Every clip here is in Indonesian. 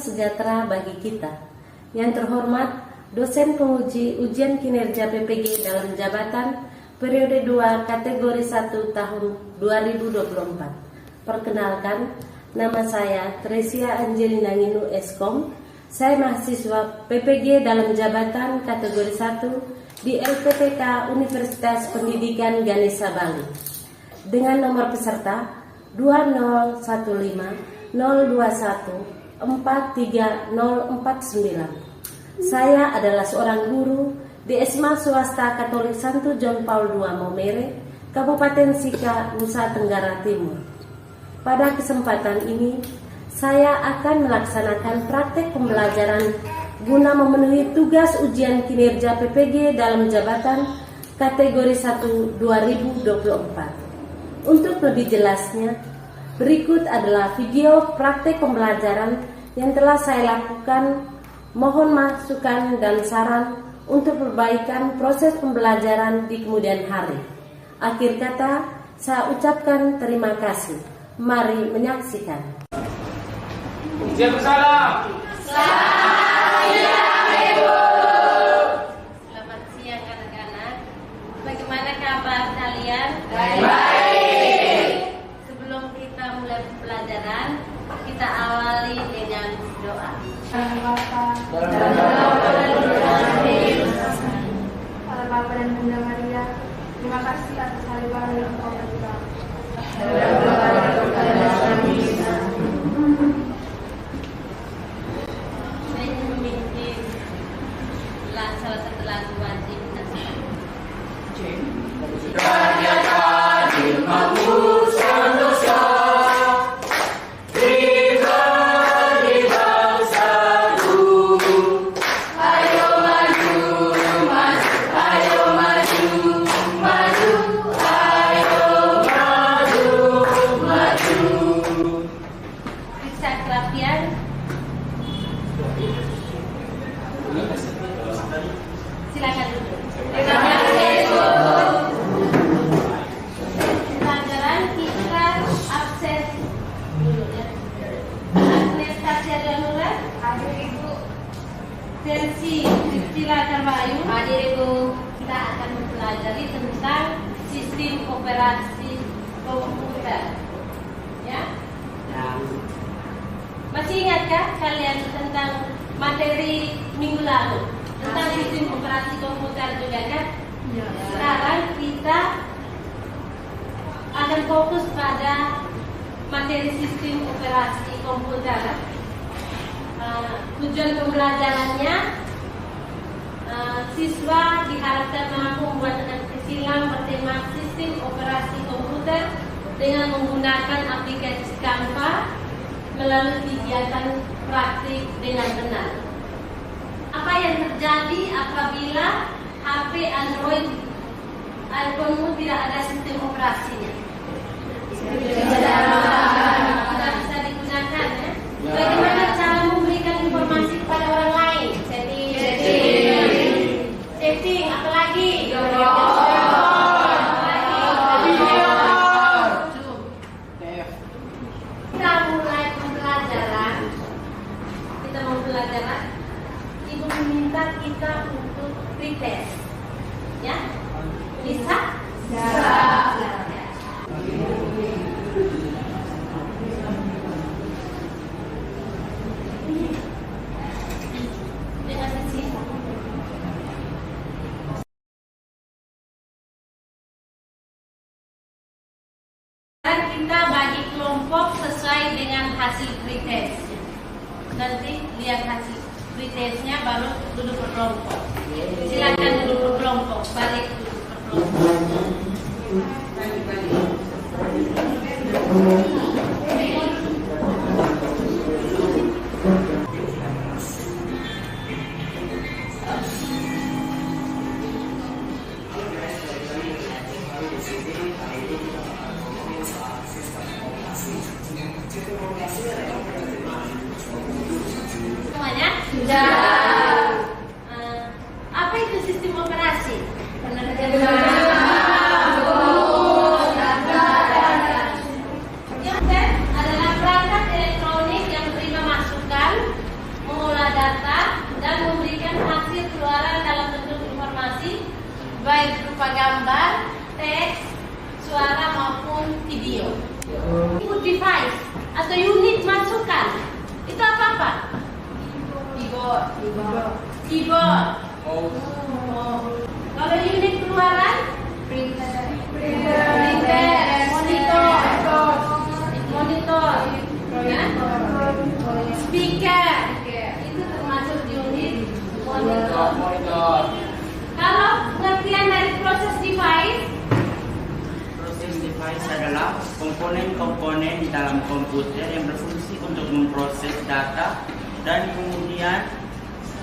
sejahtera bagi kita. Yang terhormat, dosen penguji ujian kinerja PPG dalam jabatan periode 2 kategori 1 tahun 2024. Perkenalkan, nama saya Tresia Angelina Nginu Eskom. Saya mahasiswa PPG dalam jabatan kategori 1 di LPTK Universitas Pendidikan Ganesha Bali. Dengan nomor peserta 2015 021 43049. Saya adalah seorang guru di SMA Swasta Katolik Santo John Paul II Maumere, Kabupaten Sika, Nusa Tenggara Timur. Pada kesempatan ini, saya akan melaksanakan praktek pembelajaran guna memenuhi tugas ujian kinerja PPG dalam jabatan kategori 1 2024. Untuk lebih jelasnya, berikut adalah video praktek pembelajaran yang telah saya lakukan. Mohon masukan dan saran untuk perbaikan proses pembelajaran di kemudian hari. Akhir kata, saya ucapkan terima kasih. Mari menyaksikan. Ujian bersama. Selamat siang anak-anak. Bagaimana kabar kalian? Baik. Sebelum kita mulai pembelajaran, kita awali dengan doa. Para Bapa dan Bunda Maria, terima kasih atas hari baru yang Engkau beri kami. Saya memimpin salah satu lagu wajib. Silakan duduk. Pelajaran kita absen dulu ya. Agnes Tasya Danura, hadir Ibu. Tensi Priscilla Carbayu, hadir Ibu. Kita akan mempelajari tentang sistem operasi komputer. Ya? Masih ingatkah kalian tentang materi minggu lalu? Tentang sistem operasi komputer juga kan? Ya. Sekarang kita akan fokus pada materi sistem operasi komputer. Tujuan pembelajarannya, siswa diharapkan mampu membuat keterampilan bertema sistem operasi komputer dengan menggunakan aplikasi Canva melalui kegiatan praktik dengan benar. Apa yang terjadi apabila HP Android iPhone-mu tidak ada sistem operasinya? Tidak bisa digunakan ya? Bagaimana cara memberikan informasi kepada orang lain? Setting, apalagi? Kita mulai pembelajaran. Ibu meminta kita untuk pretest, ya? Bisa? Bisa. Terima kasih. Dan kita bagi kelompok sesuai dengan hasil pretest. Nanti lihat hasil pretestnya baru duduk berkelompok. Silakan duduk berkelompok, balik duduk berkelompok. Semuanya? Sudah. Apa itu sistem operasi? Pernah dengar? Yang adalah perangkat elektronik yang menerima masukan keyboard. Mouse. Kalau unit keluaran, printer, monitor, ya. Speaker, itu termasuk unit monitor. Monitor. Kalau pengertian dari proses device, Proses device adalah komponen-komponen di dalam komputer yang berfungsi untuk memproses data dan kemudian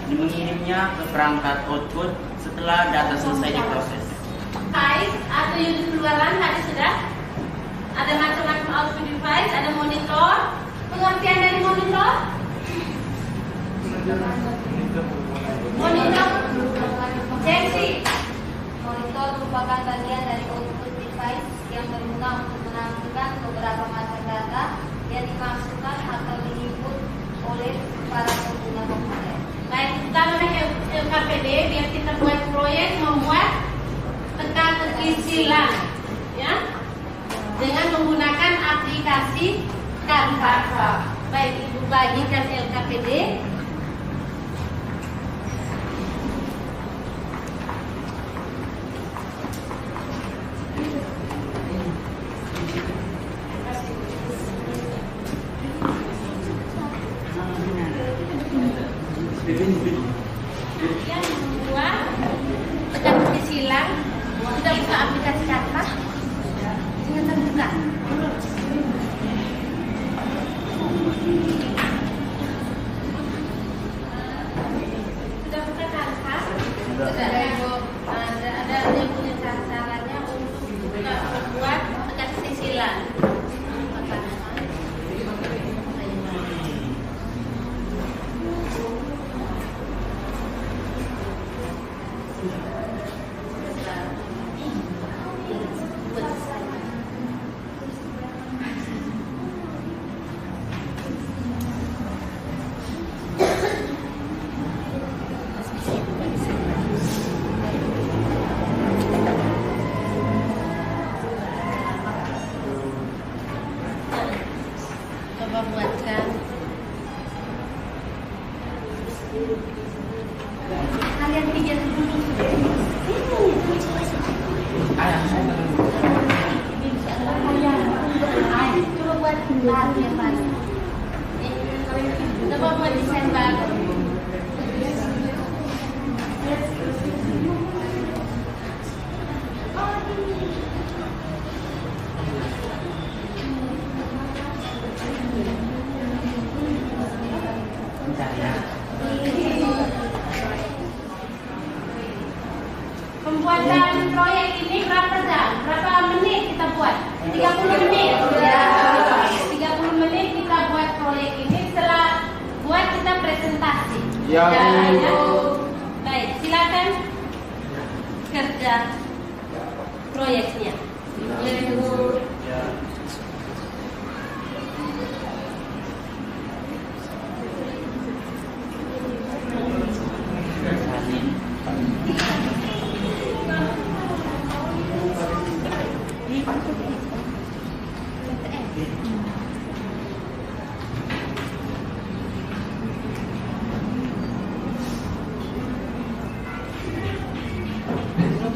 mengirimnya ke perangkat output setelah data selesai diproses. device atau unit keluaran tadi sudah ada macam-macam output device, ada monitor. Pengertian dari monitor, Jesse. Monitor merupakan bagian dari output device yang berguna untuk menampilkan beberapa macam data yang dimasukkan atau diinput oleh para pengguna komputer. Baik, kita namanya LKPD biar kita buat proyek membuat teka-teki silang, ya, dengan menggunakan aplikasi Canva. Baik, Ibu bagikan LKPD. Yang membuat teka-teki silang sudah buka aplikasi Canva, dengan terbuka. Sudah buka Canva? Sudah. Ada yang punya caranya untuk membuat teka-teki silang. Coba buatkan. Kalian tiga dulu. Coba buat bahan yang baru. Coba buat desain baru. Pembuatan proyek ini berapa jam? Berapa menit kita buat? 30 menit. Ya. 30 menit kita buat proyek ini. Setelah buat kita presentasi. Ya, Bu. Ya. Baik, silakan kerja proyeknya. Ya, Bu.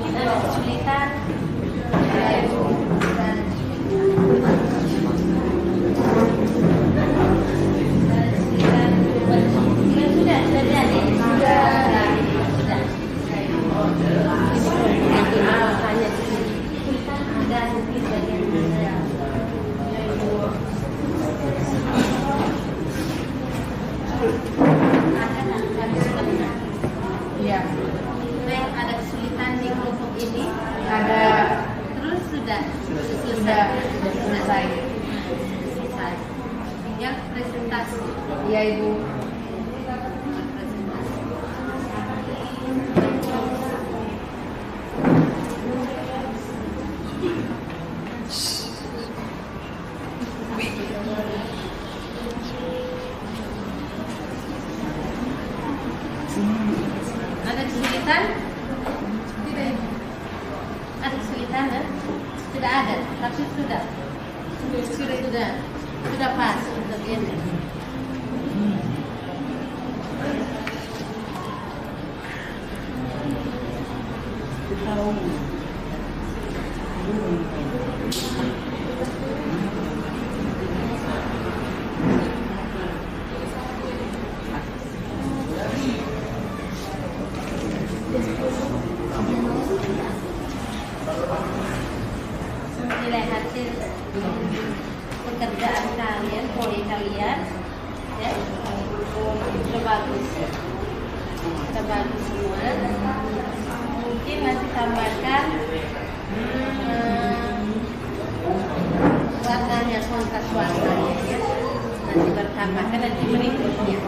Ada kesulitan. Ada kesulitan di kelompok ini? Ada. Terus sudah Sudah selesai. selesai. Tinggal presentasi. Iya, Ibu. Ada kesulitan? Tidak. Ada kesulitan, ya? Tidak ada, tapi sudah pas untuk ini. Nilai hasil pekerjaan kalian, proyek kalian, ya, terbagus semua. Mungkin nanti tambahkan warnanya kontras warnanya, ya. Nanti bertambahkan nanti berikutnya.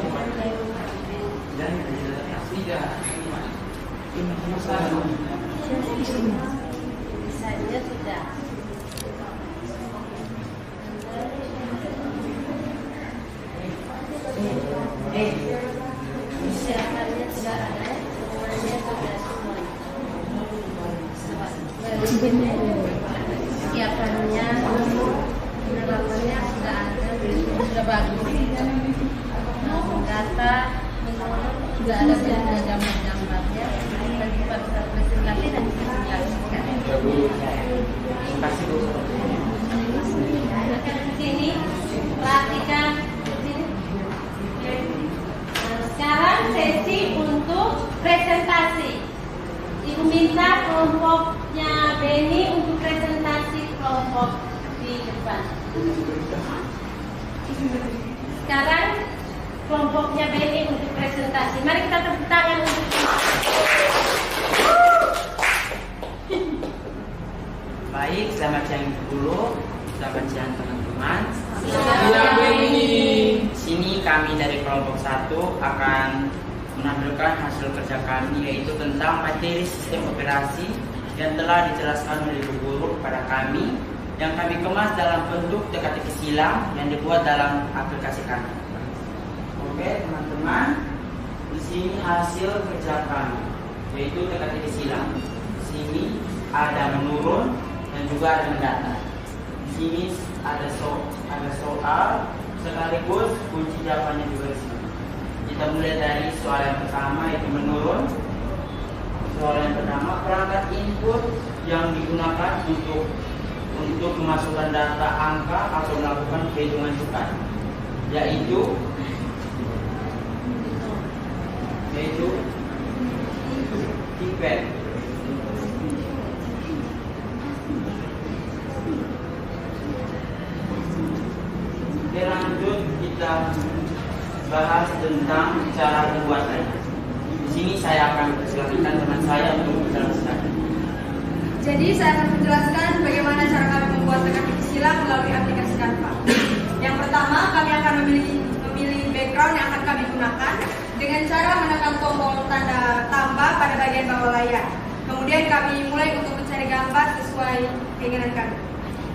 Misalnya sudah. Persiapannya sudah ada, semuanya sudah semua. Persiapannya, penerapannya sudah ada, sudah bagus. Data sudah ada gambar-gambarnya. Nanti pada presentasi dan dijelaskan. Sini, perhatikan. Sekarang sesi untuk presentasi. Ibu minta kelompoknya Beni untuk presentasi kelompok di depan. Sekarang kelompoknya Beni untuk presentasi. Mari kita tepuk tangan untuk Baik, selamat siang dulu. Selamat siang teman-teman. Sini kami dari kelompok 1 akan menampilkan hasil kerja kami, yaitu tentang materi sistem operasi yang telah dijelaskan oleh Ibu Guru kepada kami, yang kami kemas dalam bentuk teka-teki silang yang dibuat dalam aplikasi kami. Oke teman-teman, di sini hasil kerja kami, yaitu teka-teki silang. Di sini ada menurun dan juga ada mendata. Di sini ada soal sekaligus kunci jawabannya juga di sini. Kita mulai dari soal yang pertama, yaitu menurun. Soal yang pertama, perangkat input yang digunakan untuk memasukkan data angka atau melakukan perhitungan cukai, yaitu keypad. Oke, lanjut kita bahas tentang cara pembuatannya. Di sini saya akan persilakan teman saya untuk menjelaskan. Jadi saya akan menjelaskan bagaimana cara kami membuat teka-teki silang melalui aplikasi Canva. Yang pertama, kami akan memilih background yang akan kami gunakan dengan cara menekan tombol tanda tambah pada bagian bawah layar. Kemudian kami mulai untuk mencari gambar sesuai keinginan kami.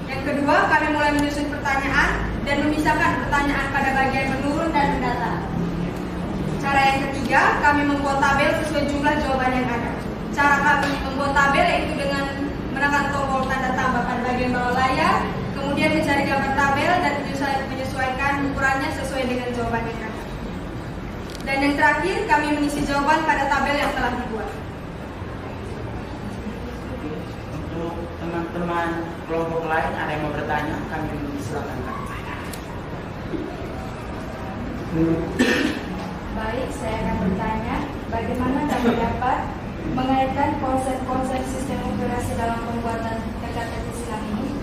Yang kedua, kami mulai menyusun pertanyaan dan memisahkan pertanyaan pada bagian menurun dan mendata. Cara yang ketiga, kami membuat tabel sesuai jumlah jawaban yang ada. Cara kami membuat tabel yaitu dengan menekan tombol tanda tambah pada bagian bawah layar, kemudian mencari gambar tabel dan menyesuaikan ukurannya sesuai dengan jawaban yang ada. Dan yang terakhir, kami mengisi jawaban pada tabel yang telah dibuat. Untuk teman-teman kelompok lain ada yang mau bertanya, kami silakan. Baik, saya akan bertanya, bagaimana kami dapat mengaitkan konsep-konsep sistem operasi dalam pembuatan teka-teki silang ini?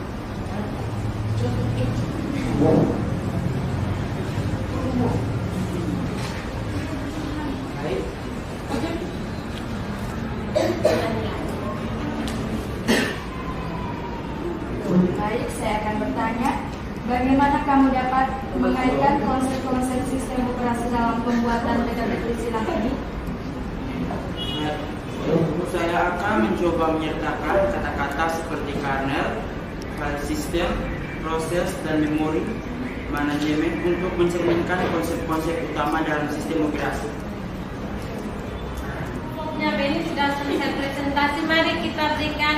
Baik. Baik, saya akan bertanya, bagaimana kamu dapat mengaitkan konsep-konsep sistem operasi dalam pembuatan teka-teki silang ini? Saya akan mencoba menyertakan kata-kata seperti kernel, file system, proses, dan memori manajemen untuk mencerminkan konsep-konsep utama dalam sistem operasi. kelompoknya Beni sudah selesai presentasi. Mari kita berikan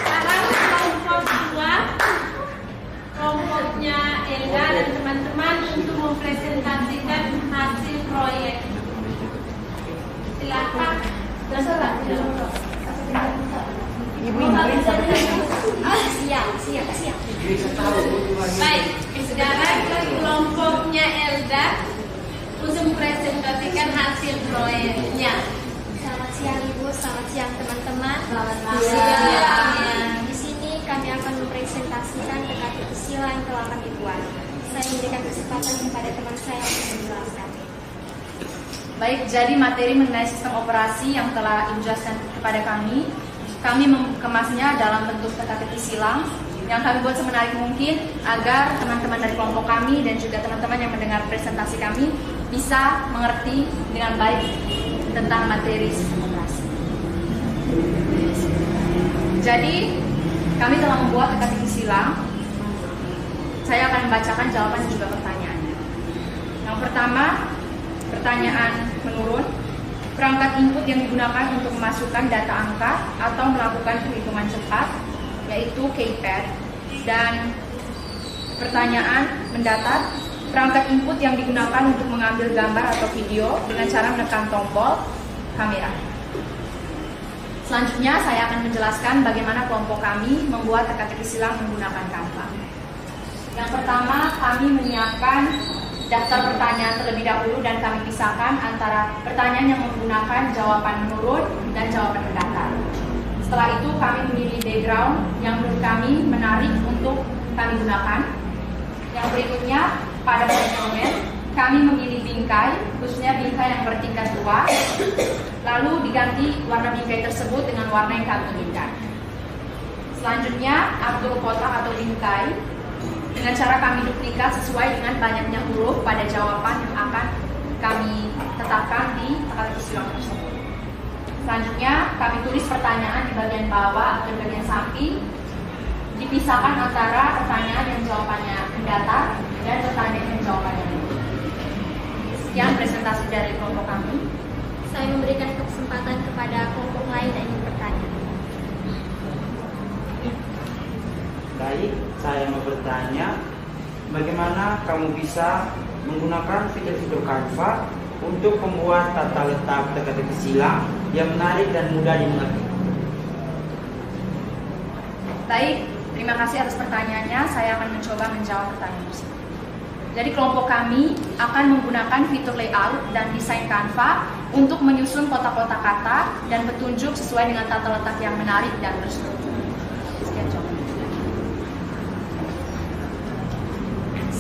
sekarang kelompok 2, kelompoknya Elga dan teman-teman untuk mempresentasikan hasil proyek. bisa bertanya. Siap. Baik, sekarang kelompoknya Elda untuk mempresentasikan hasil proyeknya. Selamat siang Ibu, selamat siang teman-teman. Selamat siang. Di sini kami akan mempresentasikan teka-teki sila yang telah kami buat. Saya memberikan kesempatan kepada teman saya untuk menjelaskan. Baik, jadi materi mengenai sistem operasi yang telah dijelaskan kepada kami mengemasnya dalam bentuk teka-teki silang yang kami buat semenarik mungkin agar teman-teman dari kelompok kami dan juga teman-teman yang mendengar presentasi kami bisa mengerti dengan baik tentang materi sistem operasi. Jadi, kami telah membuat teka-teki silang. Saya akan membacakan jawaban dan juga pertanyaannya. Yang pertama, pertanyaan menurun. Perangkat input yang digunakan untuk memasukkan data angka atau melakukan perhitungan cepat, yaitu keypad. Dan pertanyaan mendatar, perangkat input yang digunakan untuk mengambil gambar atau video dengan cara menekan tombol kamera. Selanjutnya saya akan menjelaskan bagaimana kelompok kami membuat teka-teki silang menggunakan Canva. Yang pertama, kami menyiapkan daftar pertanyaan terlebih dahulu dan kami pisahkan antara pertanyaan yang menggunakan jawaban menurun dan jawaban mendatar. Setelah itu kami memilih background yang menurut kami menarik untuk kami gunakan. Yang berikutnya, pada background kami memilih bingkai, khususnya bingkai yang bertingkat luas, lalu diganti warna bingkai tersebut dengan warna yang kami inginkan. Selanjutnya, atur kotak atau bingkai dengan cara kami duplikat sesuai dengan banyaknya huruf pada jawaban yang akan kami tetapkan di teka-teki silang tersebut. Selanjutnya, kami tulis pertanyaan di bagian bawah atau di bagian samping, dipisahkan antara pertanyaan yang jawabannya mendatar dan pertanyaan yang jawabannya menurun. Sekian presentasi dari kelompok kami. Saya memberikan kesempatan kepada kelompok lain yang ingin bertanya. Baik, saya mau bertanya, bagaimana kamu bisa menggunakan fitur-fitur Canva untuk membuat tata letak teka-teki silang yang menarik dan mudah dimengerti? Baik, terima kasih atas pertanyaannya. Saya akan mencoba menjawab pertanyaan tersebut. Jadi kelompok kami akan menggunakan fitur layout dan desain Canva untuk menyusun kotak-kotak kata dan petunjuk sesuai dengan tata letak yang menarik dan terstruktur. Sekian jawaban.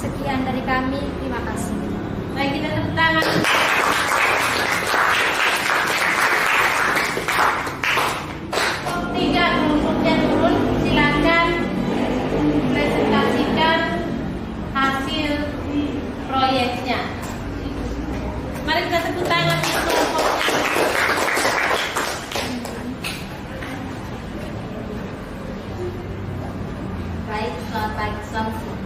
Sekian dari kami, terima kasih. Baik, kita tepuk tangan. Tiga kelompoknya turun, silakan presentasikan hasil proyeknya. Mari kita tepuk tangan untuk kelompoknya. Baik, selamat pagi, selamat siang.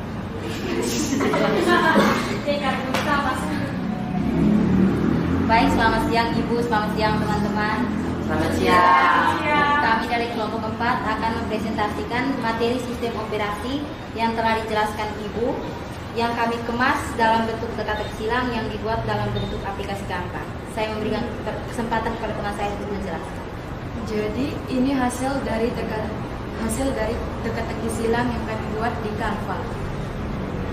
Baik, selamat siang Ibu, selamat siang teman-teman. Selamat siang. Kami dari kelompok 4 akan mempresentasikan materi sistem operasi yang telah dijelaskan Ibu, yang kami kemas dalam bentuk teka-teki silang yang dibuat dalam bentuk aplikasi Canva. Saya memberikan kesempatan kepada teman saya untuk menjelaskan. Jadi ini hasil dari teka-teki silang yang kami buat di Canva.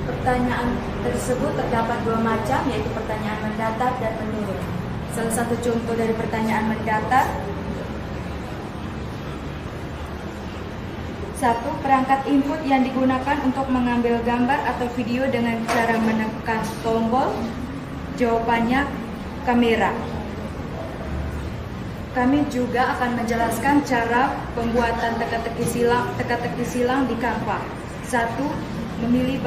Pertanyaan tersebut terdapat dua macam, yaitu pertanyaan mendatar dan menurun. Salah satu contoh dari pertanyaan mendatar, satu, perangkat input yang digunakan untuk mengambil gambar atau video dengan cara menekan tombol, jawabannya kamera. Kami juga akan menjelaskan cara pembuatan teka-teki silang di Canva. Satu, memilih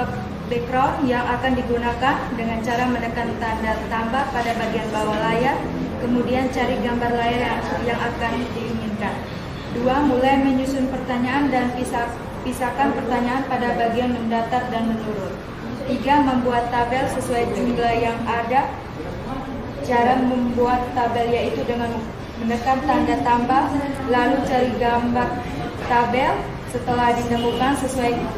background yang akan digunakan dengan cara menekan tanda tambah pada bagian bawah layar, kemudian cari gambar layar yang akan diinginkan. Dua, mulai menyusun pertanyaan dan pisahkan pertanyaan pada bagian mendatar dan menurun. Tiga, membuat tabel sesuai jumlah yang ada. Cara membuat tabel yaitu dengan menekan tanda tambah, lalu cari gambar tabel. Setelah ditemukan,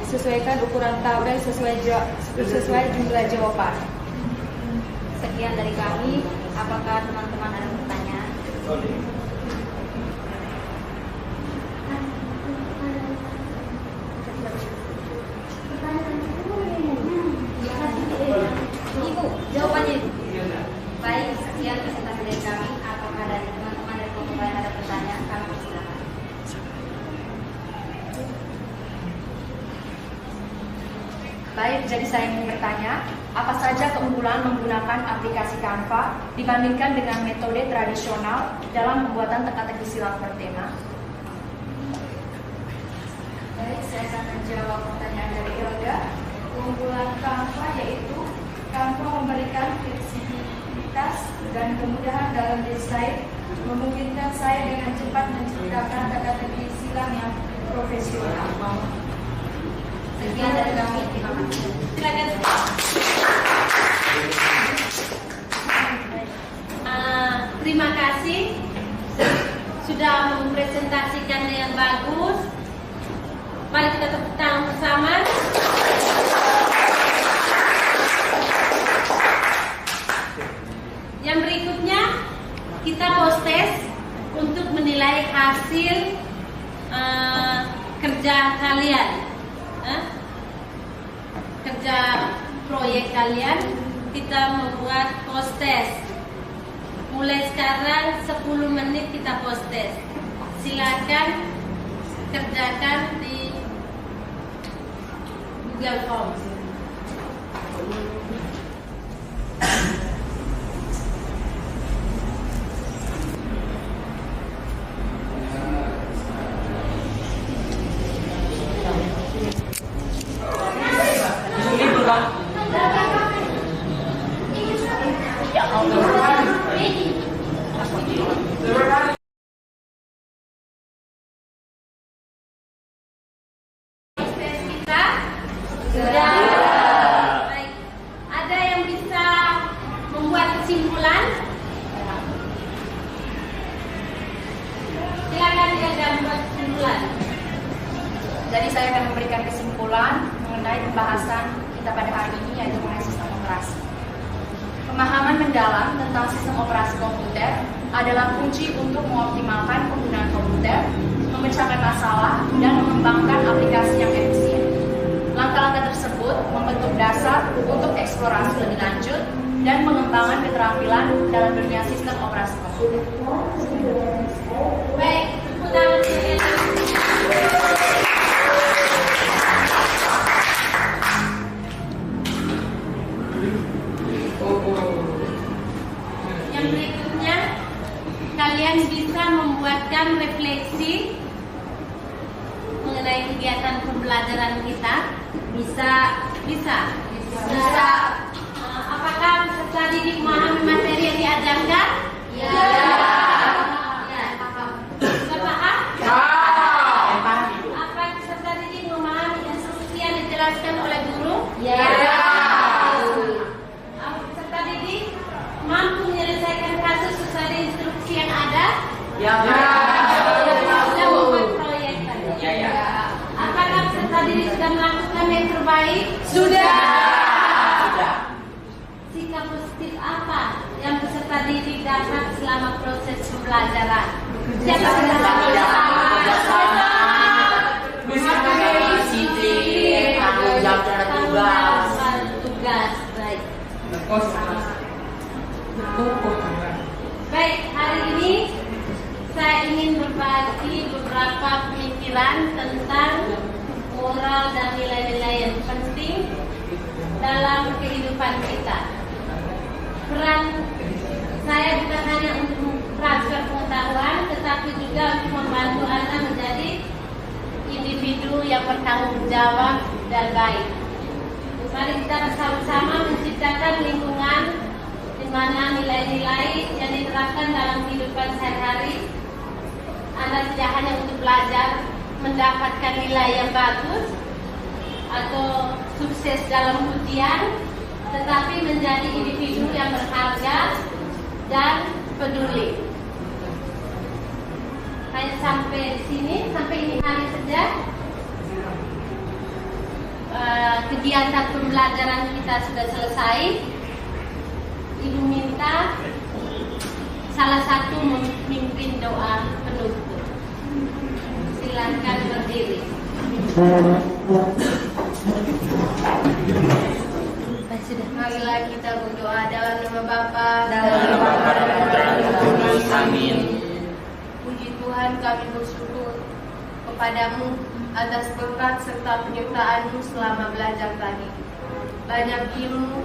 sesuaikan ukuran tabel sesuai jumlah jawaban. Sekian dari kami. Apakah teman-teman ada pertanyaan? Baik, jadi saya ingin bertanya, apa saja keunggulan menggunakan aplikasi Canva dibandingkan dengan metode tradisional dalam pembuatan teka-teki silang bertema? Baik, saya akan menjawab pertanyaan dari Ilga. Keunggulan Canva yaitu Canva memberikan fleksibilitas dan kemudahan dalam desain, memungkinkan saya dengan cepat menciptakan teka-teki silang yang profesional. Sekian dari kami, terima kasih. Silakan. Terima kasih sudah mempresentasikan dengan bagus. Mari kita tepuk tangan bersama. Yang berikutnya kita post-test untuk menilai hasil kerja kalian, kerja proyek kalian. Kita membuat post-test. Mulai sekarang 10 menit kita post-test. Silakan kerjakan di Google Forms. Baik. Ada yang bisa membuat kesimpulan? Silakan dia membuat kesimpulan. Jadi saya akan memberikan kesimpulan mengenai pembahasan kita pada hari ini, yaitu mengenai sistem operasi. Pemahaman mendalam tentang sistem operasi komputer adalah kunci untuk mengoptimalkan penggunaan komputer, memecahkan masalah, dan mengembangkan aplikasi yang efisien. Langkah-langkah tersebut membentuk dasar untuk eksplorasi lebih lanjut dan mengembangkan keterampilan dalam dunia sistem operasi komputer. Baik, tepuk tangan sekali. Yang berikutnya, kalian bisa membuatkan refleksi mengenai kegiatan pembelajaran kita. Bisa. Apakah peserta didik memahami materi yang diajarkan? Ya. Sudah paham? Apa peserta didik memahami instruksi yang dijelaskan oleh guru? Ya. Peserta didik mampu menyelesaikan kasus sesuai instruksi yang ada? Ya. Sudah membuat proyek tadi? Ya. Apakah peserta didik sudah melakukan yang terbaik? Sudah. Sikap positif apa yang peserta didik dapat selama proses pembelajaran? Siapa disiplin, tanggung jawab terhadap tugas. Baik, hari ini saya ingin berbagi beberapa pemikiran tentang moral dan nilai-nilai yang penting dalam kehidupan kita. Peran saya bukan hanya untuk transfer pengetahuan, tetapi juga untuk membantu Anda menjadi individu yang bertanggung jawab dan baik. Mari kita bersama-sama menciptakan lingkungan di mana nilai-nilai yang diterapkan dalam kehidupan sehari-hari. Anda tidak hanya untuk belajar mendapatkan nilai yang bagus atau sukses dalam ujian, tetapi menjadi individu yang berharga dan peduli. Hanya sampai sini, sampai ini hari saja kegiatan pembelajaran kita sudah selesai. Ibu minta salah satu memimpin doa penutup. Silakan berdiri. Marilah kita berdoa dalam nama Bapa dan Putra dan Roh Kudus. Amin. Puji Tuhan, kami bersyukur kepadamu atas berkat serta penyertaan-Mu selama belajar tadi. banyak ilmu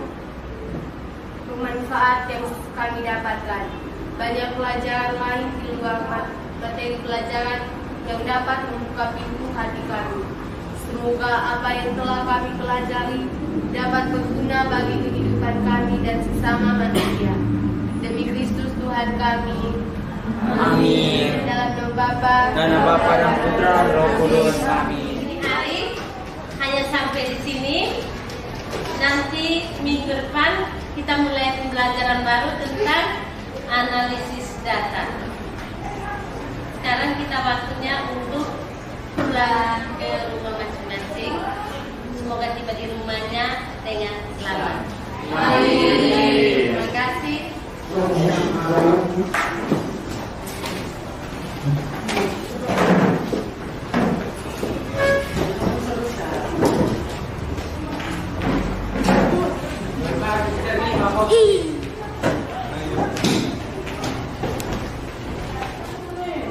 bermanfaat yang kami dapatkan. Banyak pelajaran lain di luar materi pelajaran yang dapat membuka pintu hati kami. Semoga apa yang telah kami pelajari dapat berguna bagi kehidupan kami dan sesama manusia. Demi Kristus Tuhan kami. Amin. Dalam nama Bapa Dan Bapa dan Putra dan Roh Kudus. Amin. Ini hari hanya sampai di sini. Nanti minggu depan kita mulai pembelajaran baru tentang analisis data. Sekarang kita waktunya untuk pulang ke rumah masing-masing. Semoga tiba di rumahnya dengan selamat. Terima kasih.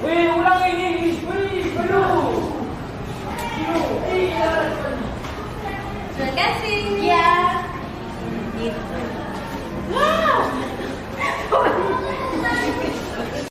Wih, ulang ini. Wih, belum. Terima kasih. Ya. Gitu.